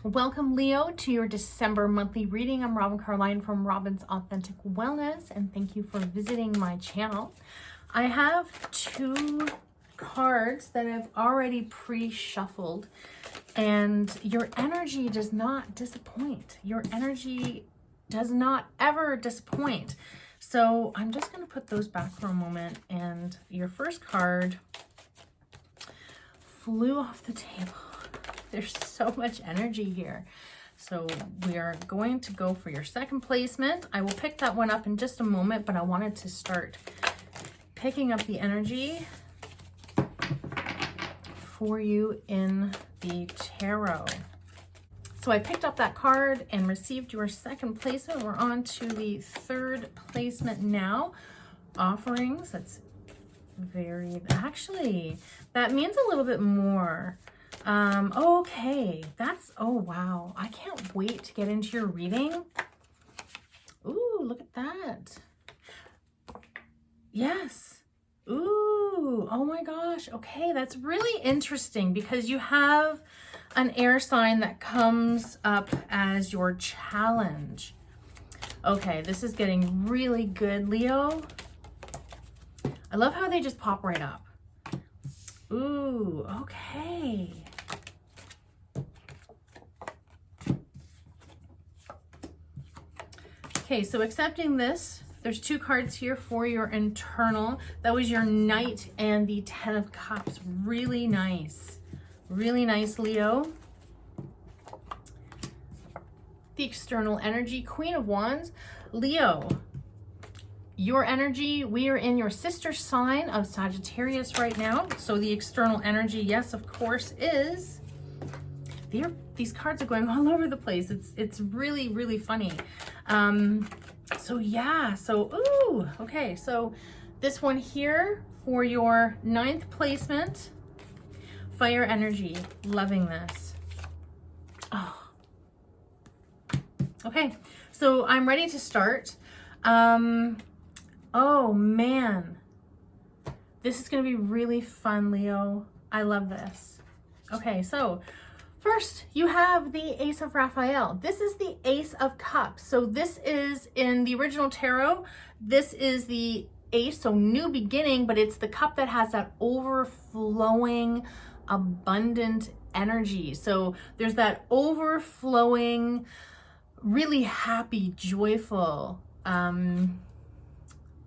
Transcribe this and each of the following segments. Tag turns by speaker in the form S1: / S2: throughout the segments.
S1: Welcome, Leo, to your December monthly reading. I'm Robin Carline from Robin's Authentic Wellness, and thank you for visiting my channel. I have two cards that I've already pre-shuffled, and your energy does not disappoint. Your energy does not ever disappoint. So I'm just going to put those back for a moment, and your first card flew off the table. There's so much energy here. So we are going to go for your second placement. I will pick that one up in just a moment, but I wanted to start picking up the energy for you in the tarot. So I picked up that card and received your second placement. We're on to the third placement now. Offerings, that's actually, that means a little bit more. Okay, oh wow, I can't wait to get into your reading. Ooh, look at that. Yes. Ooh, oh my gosh. Okay, that's really interesting because you have an air sign that comes up as your challenge. Okay, this is getting really good, Leo. I love how they just pop right up. Ooh, okay. Okay, so accepting this, there's two cards here for your internal. That was your Knight and the Ten of Cups. Really nice. Really nice, Leo. The external energy, Queen of Wands. Leo, your energy, we are in your sister sign of Sagittarius right now. So the external energy, yes, of course, is... These cards are going all over the place. It's really, really funny. So yeah, ooh, okay. So this one here for your 9th placement, fire energy, loving this. Oh, okay. So I'm ready to start. Oh man, this is going to be really fun, Leo. I love this. Okay, so first, you have the Ace of Raphael. This is the Ace of Cups. So this is, in the original tarot, this is the Ace, so new beginning, but it's the cup that has that overflowing, abundant energy. So there's that overflowing, really happy, joyful,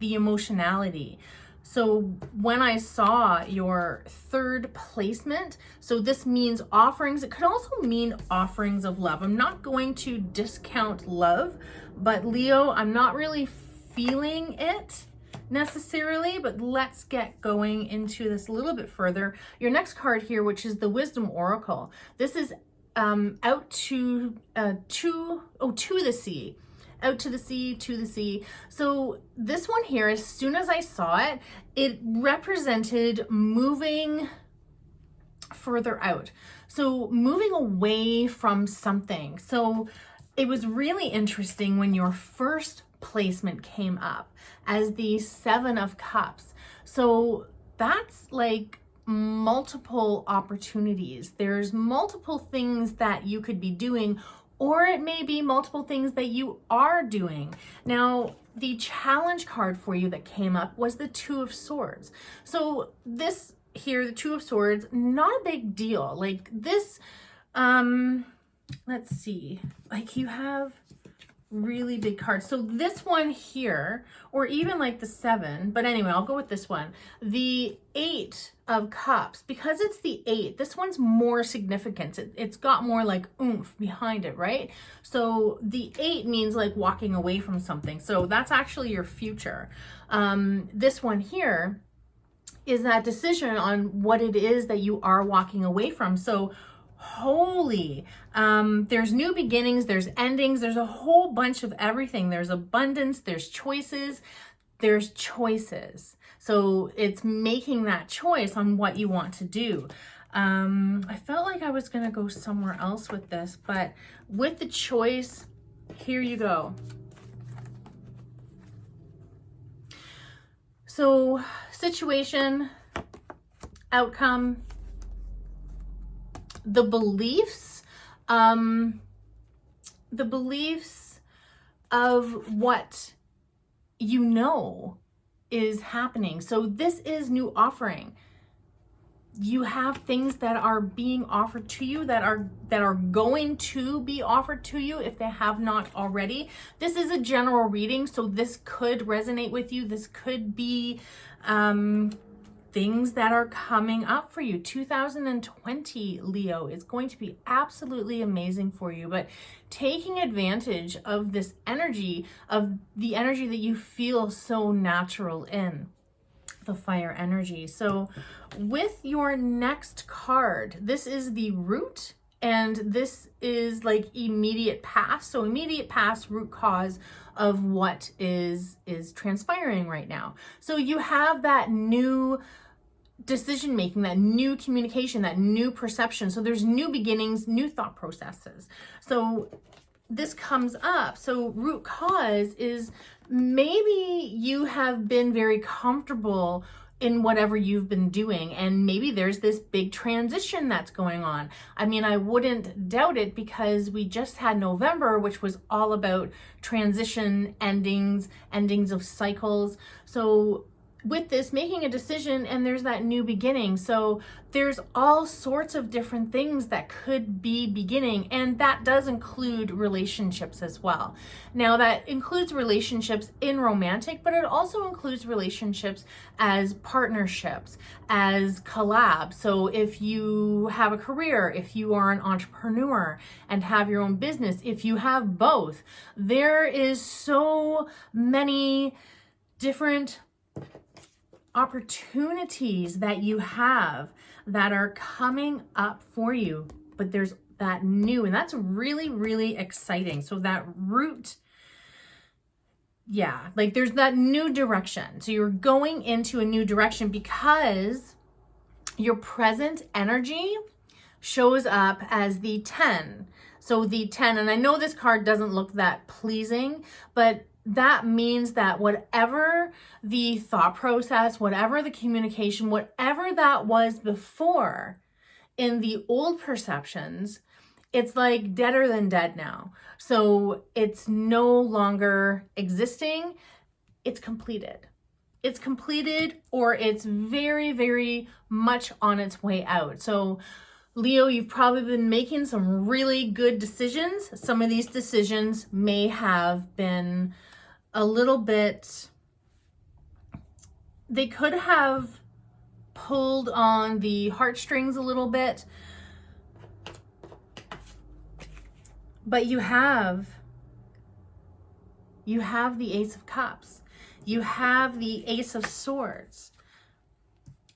S1: the emotionality. So when I saw your third placement, so this means offerings. It could also mean offerings of love. I'm not going to discount love, but Leo, I'm not really feeling it necessarily, but let's get going into this a little bit further. Your next card here, which is the Wisdom Oracle. This is out to the sea. Out to the sea, to the sea. So this one here, as soon as I saw it, it represented moving further out. So moving away from something. So it was really interesting when your first placement came up as the Seven of Cups. So that's like multiple opportunities. There's multiple things that you could be doing, or it may be multiple things that you are doing. Now, the challenge card for you that came up was the Two of Swords. So this here, the Two of Swords, not a big deal. Like this, let's see, like you have really big cards. So this one here, or even like the 7, but anyway, I'll go with this one. The 8 of Cups, because it's the 8, this one's more significant. It's got more like oomph behind it, right? So the 8 means like walking away from something. So that's actually your future. This one here is that decision on what it is that you are walking away from. So holy, there's new beginnings, there's endings, there's a whole bunch of everything. There's abundance, there's choices. So it's making that choice on what you want to do. I felt like I was going to go somewhere else with this, but with the choice, here you go. So situation, outcome, the beliefs the beliefs of what you know is happening. So this is new offering. You have things that are being offered to you, that are going to be offered to you if they have not already. This is a general reading, so this could resonate with you. This could be things that are coming up for you. 2020, Leo, is going to be absolutely amazing for you, but taking advantage of this energy, of the energy that you feel so natural in, the fire energy. So with your next card, this is the root, and this is like immediate past. So immediate past, root cause of what is transpiring right now. So you have that new decision making, that new communication, that new perception. So there's new beginnings, new thought processes. So this comes up. So root cause is maybe you have been very comfortable in whatever you've been doing, and maybe there's this big transition that's going on. I mean, I wouldn't doubt it, because we just had November, which was all about transition, endings of cycles. So with this, making a decision, and there's that new beginning. So there's all sorts of different things that could be beginning, and that does include relationships as well. Now, that includes relationships in romantic, but it also includes relationships as partnerships, as collabs. So if you have a career, if you are an entrepreneur and have your own business, if you have both, there is so many different opportunities that you have that are coming up for you, but there's that new, and that's really, really exciting. So that root, yeah, like there's that new direction. So you're going into a new direction because your present energy shows up as the 10. So the 10, and I know this card doesn't look that pleasing, but that means that whatever the thought process, whatever the communication, whatever that was before in the old perceptions, it's like deader than dead now. So it's no longer existing. It's completed. It's completed, or it's very, very much on its way out. So Leo, you've probably been making some really good decisions. Some of these decisions may have been a little bit, they could have pulled on the heartstrings a little bit, but you have the Ace of Cups, you have the Ace of Swords,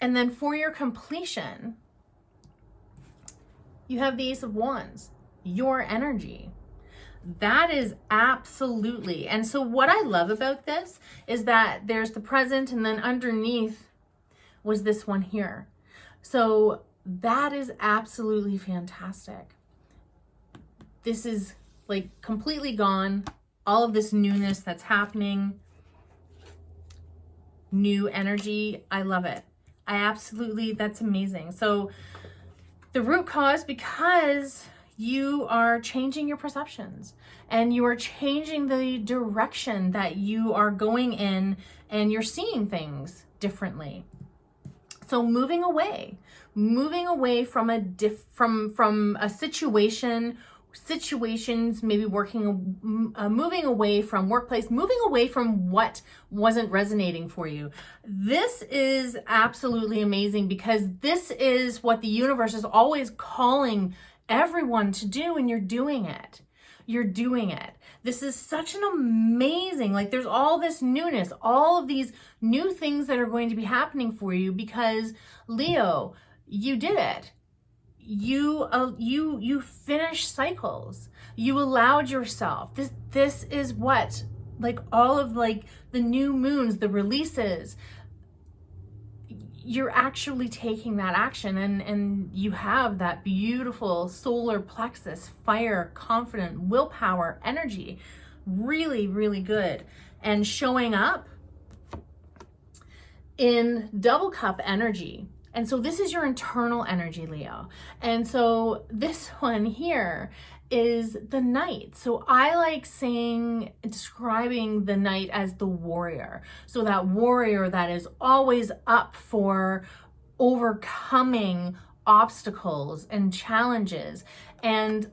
S1: and then for your completion, you have the Ace of Wands, your energy. That is absolutely. And so what I love about this is that there's the present, and then underneath was this one here. So that is absolutely fantastic. This is like completely gone. All of this newness that's happening, new energy. I love it. I absolutely, that's amazing. So the root cause, because you are changing your perceptions and you are changing the direction that you are going in, and you're seeing things differently. So moving away from a situations, maybe moving away from workplace, moving away from what wasn't resonating for you. This is absolutely amazing, because this is what the universe is always calling everyone to do, and you're doing it. You're doing it. This is such an amazing, like there's all this newness, all of these new things that are going to be happening for you, because Leo, you did it. You finished cycles. You allowed yourself. This is what, like all of like the new moons, the releases, you're actually taking that action, and you have that beautiful solar plexus, fire, confident, willpower, energy, really, really good. And showing up in double cup energy. And so this is your internal energy, Leo. And so this one here is the knight. So I like describing the knight as the warrior. So that warrior that is always up for overcoming obstacles and challenges and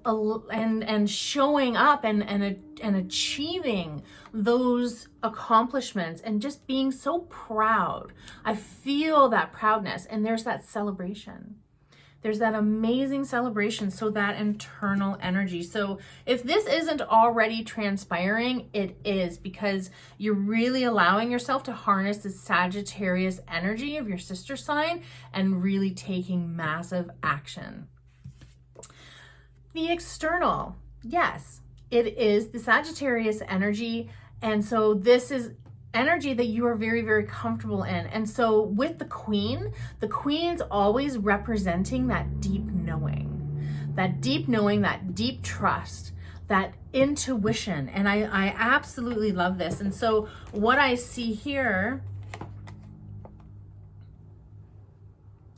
S1: showing up and achieving those accomplishments and just being so proud. I feel that proudness, and there's that celebration. There's that amazing celebration, so that internal energy. So if this isn't already transpiring, it is, because you're really allowing yourself to harness the Sagittarius energy of your sister sign and really taking massive action. The external, yes, it is the Sagittarius energy. And so this is energy that you are very, very comfortable in. And so with the queen's always representing that deep knowing, that deep trust, that intuition. And I absolutely love this. And so what I see here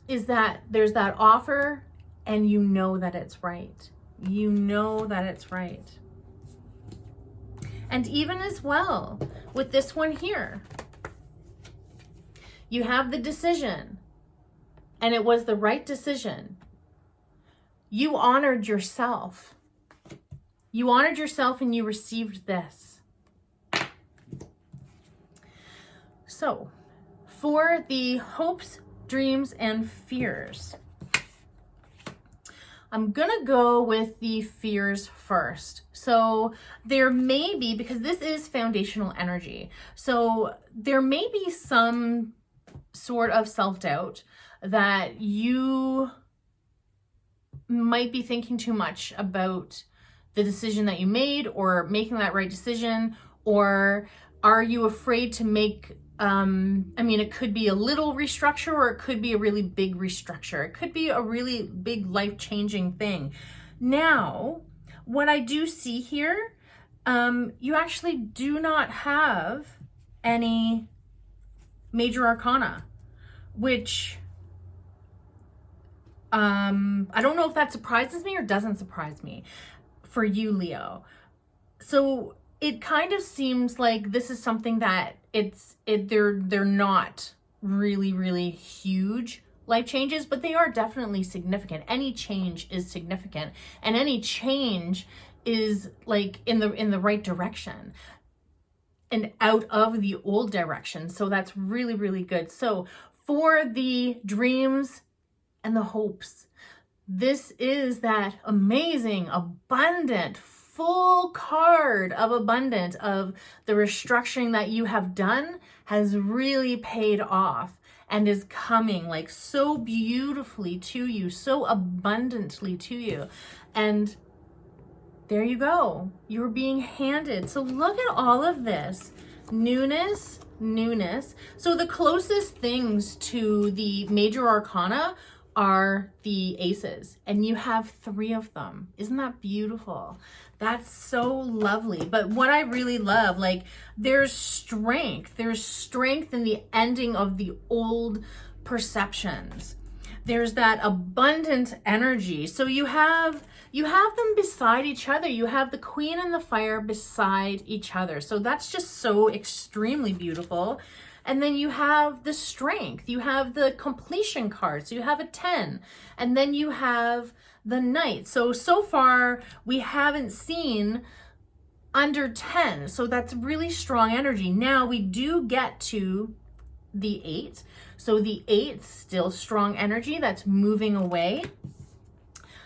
S1: is that there's that offer, and you know that it's right. You know that it's right. And even as well with this one here, you have the decision, and it was the right decision. You honored yourself. You honored yourself, and you received this. So for the hopes, dreams, and fears, I'm gonna go with the fears first. So there may be, because this is foundational energy, so there may be some sort of self-doubt that you might be thinking too much about the decision that you made, or making that right decision, or are you afraid to make it could be a little restructure, or it could be a really big restructure. It could be a really big life-changing thing. Now, what I do see here, you actually do not have any major arcana, which I don't know if that surprises me or doesn't surprise me for you, Leo. So it kind of seems like this is something that they're not really huge life changes, but they are definitely significant. Any change is significant, and any change is like in the right direction and out of the old direction. So that's really good. So for the dreams and the hopes, this is that amazing, abundant, full card of abundance of the restructuring that you have done has really paid off and is coming like so beautifully to you, so abundantly to you. And there you go. You're being handed. So look at all of this. Newness. So the closest things to the major arcana are the aces, and you have 3 of them. Isn't that beautiful? That's so lovely. But what I really love, like, there's strength in the ending of the old perceptions. There's that abundant energy. So you have them beside each other. You have the Queen and the Fire beside each other. So that's just so extremely beautiful. And then you have the strength, you have the completion card, so you have a 10, and then you have the Knight. So far we haven't seen under 10, so that's really strong energy. Now we do get to the 8, so the 8, still strong energy, that's moving away.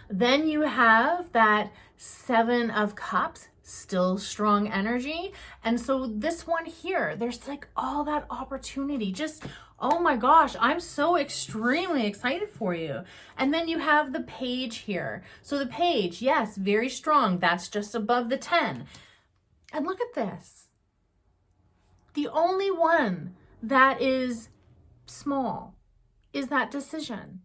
S1: Then you have that 7 of Cups, still strong energy. And so this one here, there's like all that opportunity. Just, oh my gosh, I'm so extremely excited for you. And then you have the Page here. So the Page, yes, very strong. That's just above the 10. And look at this. The only one that is small is that decision.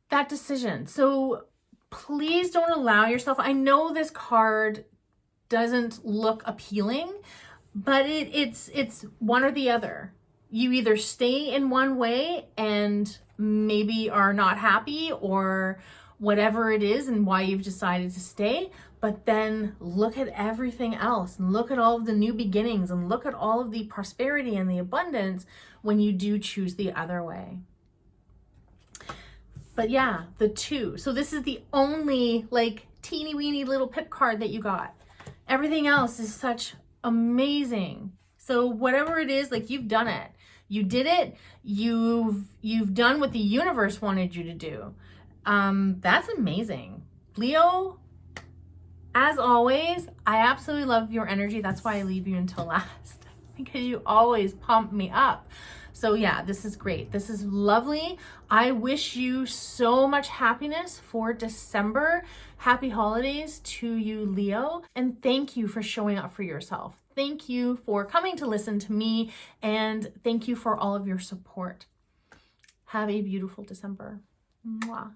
S1: That decision. So please don't allow yourself, I know this card doesn't look appealing, but it's one or the other. you either stay in one way and maybe are not happy or whatever it is and why you've decided to stay, but then look at everything else and look at all of the new beginnings and look at all of the prosperity and the abundance when you do choose the other way. But yeah, the 2. So this is the only like teeny weeny little pip card that you got. Everything else is such amazing. So whatever it is, like, you've done it. You did it. You've done what the universe wanted you to do. That's amazing. Leo, as always, I absolutely love your energy. That's why I leave you until last, because you always pump me up. So yeah, this is great. This is lovely. I wish you so much happiness for December. Happy holidays to you, Leo. And thank you for showing up for yourself. Thank you for coming to listen to me. And thank you for all of your support. Have a beautiful December. Mwah.